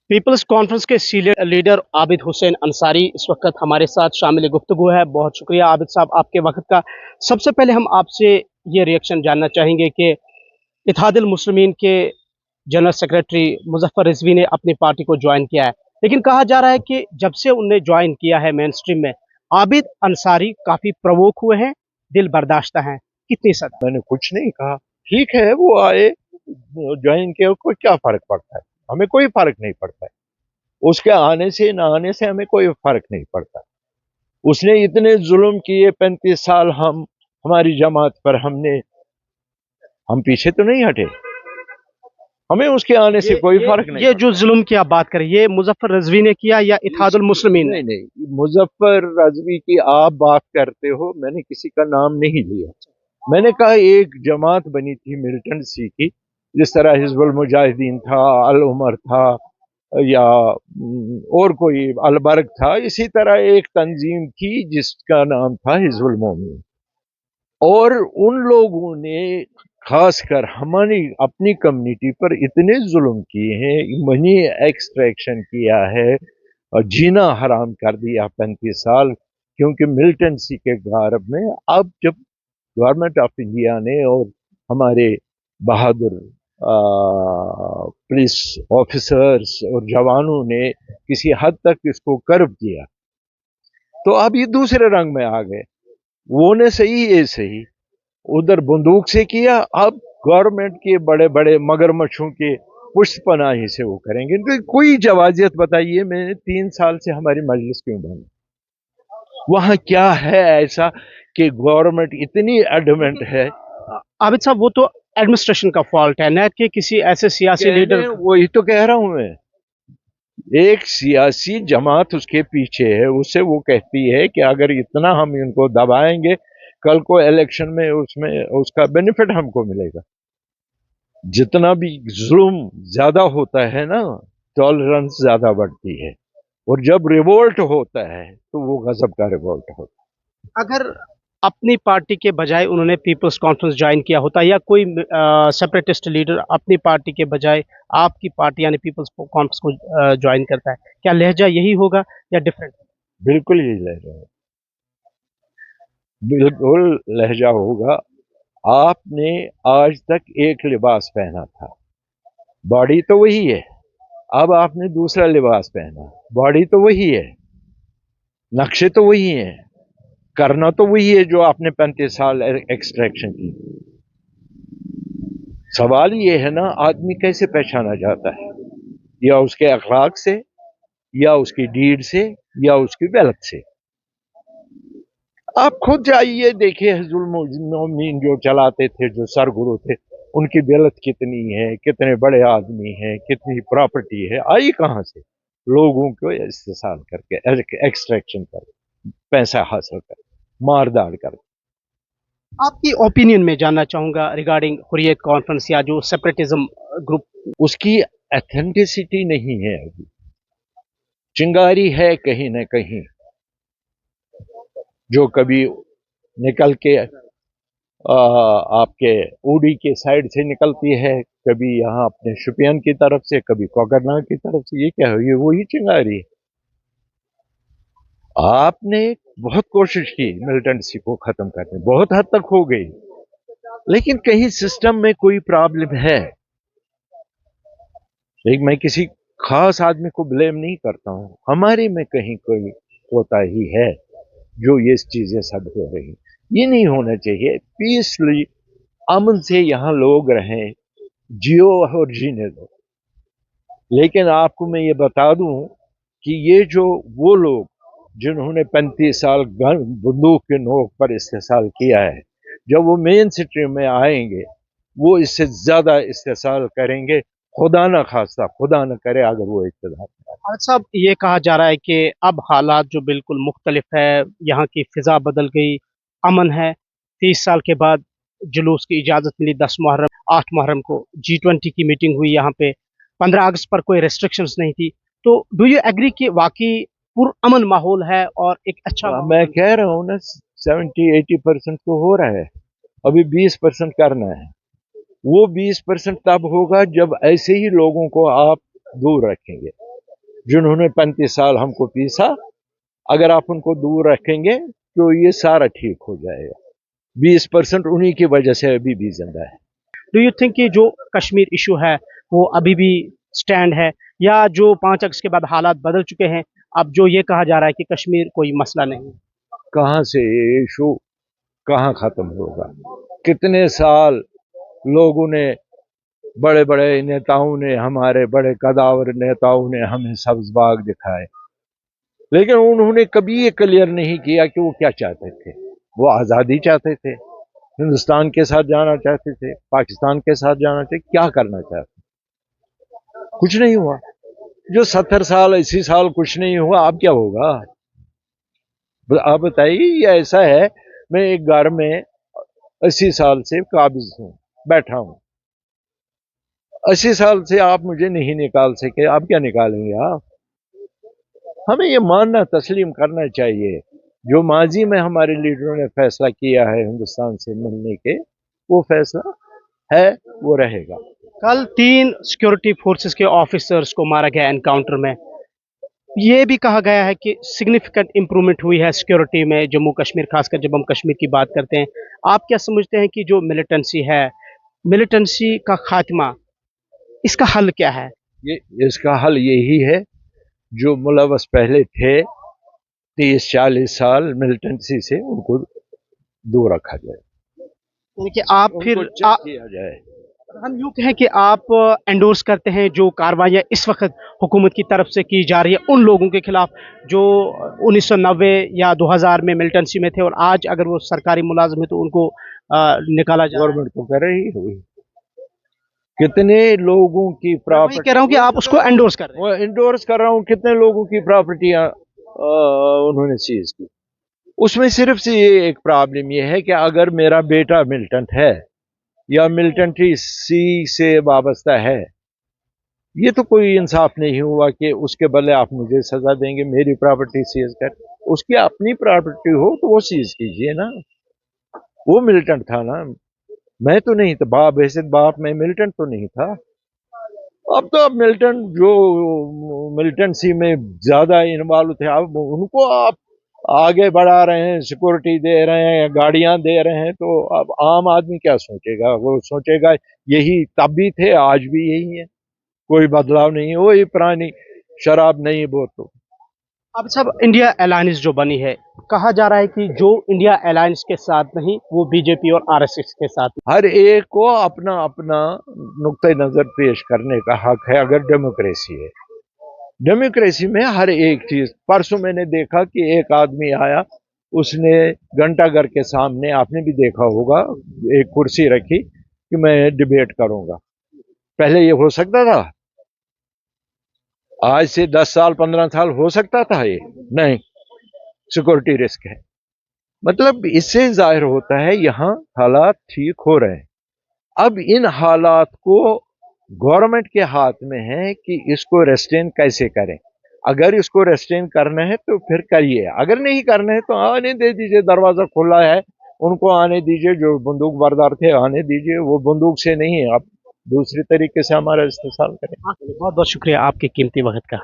Peoples conference के senior leader Abid Hussain Ansari इस वक्त हमारे साथ शामिल गुफ्तगू है। बहुत शुक्रिया आबिद साहब आपके वक्त का। सबसे पहले हम आपसे ये रिएक्शन जानना चाहेंगे कि इत्तेहादुल मुस्लिमीन के जनरल सेक्रेटरी मुजफ्फर रिजवी ने अपनी पार्टी को ज्वाइन किया है, लेकिन कहा जा रहा है कि जब से उनने ज्वाइन किया है मेन स्ट्रीम में, आबिद अंसारी काफ़ी प्रवोक हुए हैं, दिल बर्दाश्त हैं। कितनी सदा? मैंने कुछ नहीं कहा। ठीक है, वो आए, ज्वाइन किया, कोई क्या फर्क पड़ता है? हमें कोई फर्क नहीं पड़ता है। उसके आने से ना आने से हमें कोई फर्क नहीं पड़ता। उसने इतने जुल्म किए 35 साल, हमारी जमात पर हम पीछे तो नहीं हटे। हमें उसके आने से कोई फर्क नहीं। ये जो जुल्म की आप बात करें, ये मुजफ्फर रिजवी ने किया या इत्तेहादुल मुस्लिमीन ने? नहीं, मुजफ्फर रजवी की आप बात करते हो, मैंने किसी का नाम नहीं लिया। मैंने कहा एक जमात बनी थी मिलिटेंसी की, जिस तरह हिजबुल मुजाहिदीन था, अल उमर था, या और कोई अलबर्ग था, इसी तरह एक तंजीम थी जिसका नाम था हिजबुल मोमिन। और उन लोगों ने खासकर हमारी अपनी कम्युनिटी पर इतने जुल्म किए हैं, मनी एक्सट्रैक्शन किया है और जीना हराम कर दिया 35 साल, क्योंकि मिलिटेंसी के गारब में अब जब गवर्नमेंट ऑफ इंडिया ने और हमारे बहादुर पुलिस ऑफिसर्स और जवानों ने किसी हद तक इसको कर्व किया, तो अब ये दूसरे रंग में आ गए। वो ने सही, ये सही, उधर बंदूक से किया, अब गवर्नमेंट के बड़े बड़े मगरमच्छों के पुष्ट पनाही से वो करेंगे। तो कोई जवाजियत बताइए, मैंने 3 साल से हमारी मजलिस क्यों बंद? वहां क्या है ऐसा कि गवर्नमेंट इतनी एडमेंट है? आबिद साहब, वो तो एडमिनिस्ट्रेशन का फॉल्ट है, न कि किसी ऐसे सियासी लीडर। वही तो कह रहा हूं मैं। एक सियासी जमात उसके पीछे है, उससे वो कहती है कि अगर इतना हम इनको दबाएंगे, कल को इलेक्शन में उसमें उसका बेनिफिट हमको मिलेगा। जितना भी जुल्म ज्यादा होता है ना, टॉलरेंस ज्यादा बढ़ती है, और जब रिवोल्ट होता है तो वो गजब का रिवोल्ट होता है। अगर अपनी पार्टी के बजाय उन्होंने पीपल्स कॉन्फ्रेंस ज्वाइन किया होता, या कोई सेपरेटिस्ट लीडर अपनी पार्टी के बजाय आपकी पार्टी यानी पीपल्स कॉन्फ्रेंस को ज्वाइन करता है, क्या लहजा यही होगा या डिफरेंट? बिल्कुल यही लहजा है, बिल्कुल लहजा होगा। आपने आज तक एक लिबास पहना था, बॉडी तो वही है। अब आपने दूसरा लिबास पहना, बॉडी तो वही है, नक्शे तो वही हैं, करना तो वही है जो आपने 35 साल एक्सट्रैक्शन की। सवाल ये है ना, आदमी कैसे पहचाना जाता है? या उसके अखलाक से, या उसकी डीड से, या उसकी वेल्थ से। आप खुद जाइए, देखिए हिजबुल मोमिन जो चलाते थे, जो सरगुरु थे, उनकी वेल्थ कितनी है, कितने बड़े आदमी हैं, कितनी प्रॉपर्टी है, आई कहां से? लोगों को इस्तेसाल करके, एक्सट्रैक्शन करके, पैसा हासिल कर, मारदार कर। आपकी ओपिनियन में जानना चाहूंगा रिगार्डिंग हुर्रियत कॉन्फ्रेंस या जो सेपरेटिज्म ग्रुप। उसकी एथेंटिसिटी नहीं है अभी, चिंगारी है कहीं न कहीं, जो कभी निकल के आपके उड़ी के साइड से निकलती है, कभी यहाँ अपने शुपियन की तरफ से, कभी कोकरनाग की तरफ से। ये क्या है? ये वही चिंगारी है। आपने बहुत कोशिश की मिलिटेंसी को खत्म करने, बहुत हद तक हो गई, लेकिन कहीं सिस्टम में कोई प्रॉब्लम है। एक मैं किसी खास आदमी को ब्लेम नहीं करता हूं, हमारे में कहीं कोई कोताही है जो ये चीजें सब हो रही। ये नहीं होना चाहिए। पीसली, अमन से यहाँ लोग रहें, जियो और जीने दो। लेकिन आपको मैं ये बता दूं कि ये जो वो लोग जिन्होंने 35 साल बंदूक के नोक पर इस्तेसाल किया है, जब वो मेन स्ट्रीम में आएंगे, वो इससे ज्यादा इस्तेसाल करेंगे। खुदा न खास्ता, खुदा न करे अगर वो इक़्तिदार में आए। आज साहब, ये कहा जा रहा है कि अब हालात जो बिल्कुल मुख्तलिफ है, यहाँ की फिजा बदल गई, अमन है। 30 साल के बाद जुलूस की इजाज़त मिली। 10 मुहर्रम 8 मुहर्रम को G20 की मीटिंग हुई यहाँ पे। 15 अगस्त पर कोई रेस्ट्रिक्शंस नहीं थी। तो डू यू एग्री कि वाकई पुरअमन माहौल है और एक अच्छा मैं कह रहा हूँ ना, 70-80% तो हो रहा है, अभी 20% करना है। वो 20% तब होगा जब ऐसे ही लोगों को आप दूर रखेंगे। जिन्होंने 35 साल हमको पीसा, अगर आप उनको दूर रखेंगे तो ये सारा ठीक हो जाएगा। 20% उन्हीं की वजह से अभी भी जिंदा है। डू यू थिंक कि जो कश्मीर इशू है वो अभी भी स्टैंड है, या जो 5 अगस्त के बाद हालात बदल चुके हैं, अब जो ये कहा जा रहा है कि कश्मीर कोई मसला नहीं है? कहाँ से ये इशू कहाँ खत्म होगा? कितने साल लोगों ने, बड़े बड़े नेताओं ने, हमारे बड़े कदावर नेताओं ने हमें सब्ज बाग दिखाए, लेकिन उन्होंने कभी ये क्लियर नहीं किया कि वो क्या चाहते थे। वो आज़ादी चाहते थे, हिंदुस्तान के साथ जाना चाहते थे, पाकिस्तान के साथ जाना चाहते, क्या करना चाहते? कुछ नहीं हुआ। जो 70 साल 80 साल कुछ नहीं हुआ, अब क्या होगा? आप बताइए। ये ऐसा है, मैं एक घर में 80 साल से काबिज हूँ, बैठा हूँ। 80 साल से आप मुझे नहीं निकाल सके, आप क्या निकालेंगे आप? हमें ये मानना तस्लीम करना चाहिए, जो माजी में हमारे लीडरों ने फैसला किया है हिंदुस्तान से मिलने के, वो फैसला है, वो रहेगा। कल 3 सिक्योरिटी फोर्सेस के ऑफिसर्स को मारा गया एनकाउंटर में। ये भी कहा गया है कि सिग्निफिकेंट इम्प्रूवमेंट हुई है सिक्योरिटी में जम्मू कश्मीर, खासकर जब हम कश्मीर की बात करते हैं। आप क्या समझते हैं कि जो मिलिटेंसी है, मिलिटेंसी का खात्मा, इसका हल क्या है? ये इसका हल यही है, जो मुलवस पहले थे 30-40 साल मिलिटेंसी से, उनको दूर रखा जाए, यानी कि आप उनको फिर चेक किया जाए। हम यूँ कहें कि आप एंडोर्स करते हैं जो कार्रवाइयाँ इस वक्त हुकूमत की तरफ से की जा रही है उन लोगों के खिलाफ जो 1990 या 2000 में मिलिटेंसी में थे और आज अगर वो सरकारी मुलाजिम है तो उनको निकाला जा रहा है। गवर्नमेंट तो कर रही है। कितने लोगों की मैं वही प्रॉपर्टी, कह रहा हूँ कि आप उसको एंडोर्स कर रहे हैं। वो इंडोर्स कर रहा हूँ, कितने लोगों की प्रॉपर्टियां उन्होंने सीज की। उसमें सिर्फ से ये एक प्रॉब्लम ये है कि अगर मेरा बेटा मिलिटेंट है या मिलिटेंट्री सी से वाबस्ता है, ये तो कोई इंसाफ नहीं हुआ कि उसके बदले आप मुझे सजा देंगे, मेरी प्रॉपर्टी सीज कर। उसकी अपनी प्रॉपर्टी हो तो वो सीज कीजिए ना। वो मिलिटेंट था ना, मैं तो नहीं था। बाप ऐसे बाप में मिलिटेंट तो नहीं था। अब तो अब मिलिटेंट जो मिलिटेंसी में ज्यादा इन्वॉल्व थे, अब उनको आप आगे बढ़ा रहे हैं, सिक्योरिटी दे रहे हैं, गाड़ियां दे रहे हैं, तो अब आम आदमी क्या सोचेगा? वो सोचेगा यही तब भी थे, आज भी यही है, कोई बदलाव नहीं है, वही पुरानी शराब नहीं वो तो। अब सब इंडिया अलायंस जो बनी है, कहा जा रहा है कि जो इंडिया अलायंस के साथ नहीं वो बीजेपी और आरएसएस के साथ। हर एक को अपना अपना नुक्ते नजर पेश करने का हक है, अगर डेमोक्रेसी है। डेमोक्रेसी में हर एक चीज, परसों मैंने देखा कि एक आदमी आया, उसने घंटाघर के सामने, आपने भी देखा होगा, एक कुर्सी रखी कि मैं डिबेट करूंगा। पहले ये हो सकता था? आज से 10 साल 15 साल हो सकता था ये? नहीं, सिक्योरिटी रिस्क है। मतलब इससे जाहिर होता है यहाँ हालात ठीक हो रहे हैं। अब इन हालात को गवर्नमेंट के हाथ में है कि इसको रेस्ट्रेन कैसे करें। अगर इसको रेस्ट्रेन करना है तो फिर करिए, अगर नहीं करना है तो आने दे दीजिए, दरवाजा खुला है, उनको आने दीजिए। जो बंदूक बरदार थे आने दीजिए, वो बंदूक से नहीं, आप दूसरे तरीके से हमारा इस्तेमाल करें। बहुत बहुत शुक्रिया आपके कीमती वक्त का।